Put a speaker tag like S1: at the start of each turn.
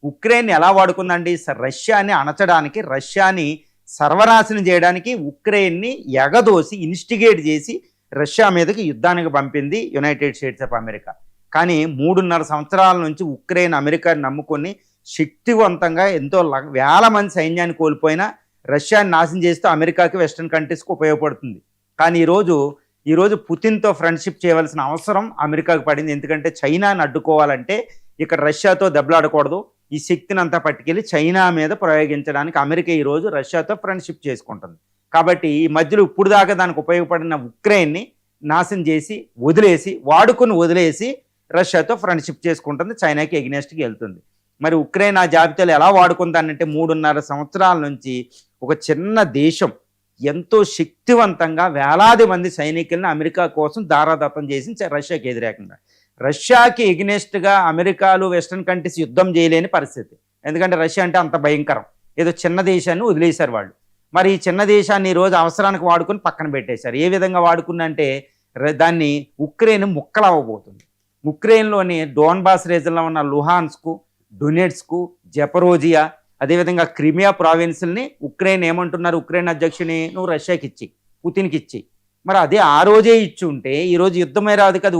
S1: Ukraine ఎలా వాడుకుందండి? రష్యాని అణచడానికి, రష్యాని సర్వనాశనం చేయడానికి ఉక్రెయిన్‌ని ఎగదోసి, ఇన్‌స్టిగేట్ చేసి రష్యా మీదకి యుద్ధానికి పంపింది యునైటెడ్ స్టేట్స్ ఆఫ్ అమెరికా. కానీ 3.5 సంవత్సరాల నుంచి ఉక్రెయిన్ అమెరికాని నమ్ముకొని శక్తివంతంగా ఎంతో వేల మంది సైన్యాన్ని కోల్పోయినా రష్యాని నాశనం చేస్తూ అమెరికాకి, వెస్టర్న్ కంట్రీస్‌కి ఉపయోగపడుతుంది. కానీ ఈరోజు పుతిన్‌తో ఫ్రెండ్‌షిప్ చేయవలసిన అవసరం అమెరికాకు పడింది. ఎందుకంటే చైనాని అడ్డుకోవాలంటే ఇక్కడ రష్యాతో దెబ్బలాడకూడదు. ఈ శక్తిని అంతా పట్టుకెళ్ళి చైనా మీద ప్రయోగించడానికి అమెరికా ఈరోజు రష్యాతో ఫ్రెండ్‌షిప్ చేసుకుంటుంది. కాబట్టి ఈ మధ్యలో ఇప్పుడు దాకా దానికి ఉపయోగపడిన ఉక్రెయిన్‌ని నాశనం చేసి, వదిలేసి రష్యాతో ఫ్రెండ్‌షిప్ చేసుకుంటుంది. చైనాకి ఎగ్నెస్ట్‌గా వెళ్తుంది. మరి ఉక్రెయిన్ ఆ జాబితాలో ఎలా వాడుకుందానంటే 3.5 సంవత్సరాల నుంచి ఒక చిన్న దేశం ఎంతో శక్తివంతంగా వేలాది మంది సైనికులను అమెరికా కోసం దారాదత్తం చేసి రష్యాకి వ్యతిరేకంగా. రష్యాకి ఎగ్నెస్ట్‌గా అమెరికాలు, వెస్టర్న్ కంట్రీస్ యుద్ధం చేయలేని పరిస్థితి. ఎందుకంటే రష్యా అంటే అంత భయంకరం. ఏదో చిన్న దేశాన్ని వదిలేశారు వాళ్ళు. మరి ఈ చిన్న దేశాన్ని ఈరోజు అవసరానికి వాడుకొని పక్కన పెట్టేశారు. ఏ విధంగా వాడుకున్నంటే దాన్ని ఉక్రెయిన్ ముక్కలవ్వబోతుంది. ఉక్రెయిన్‌లోని డోన్బాస్ రీజన్‌లో ఉన్న లుహాన్స్కు, డొనెట్స్కు, జపరోజియా, అదేవిధంగా క్రిమియా ప్రావిన్స్‌ని ఉక్రెయిన్ ఏమంటున్నారు? ఉక్రెయిన్ అధ్యక్షుని నువ్వు రష్యాకి ఇచ్చి, పుతిన్‌కి ఇచ్చి. మరి అదే ఆ రోజే ఇచ్చి ఉంటే ఈరోజు యుద్ధమే రాదు కదా.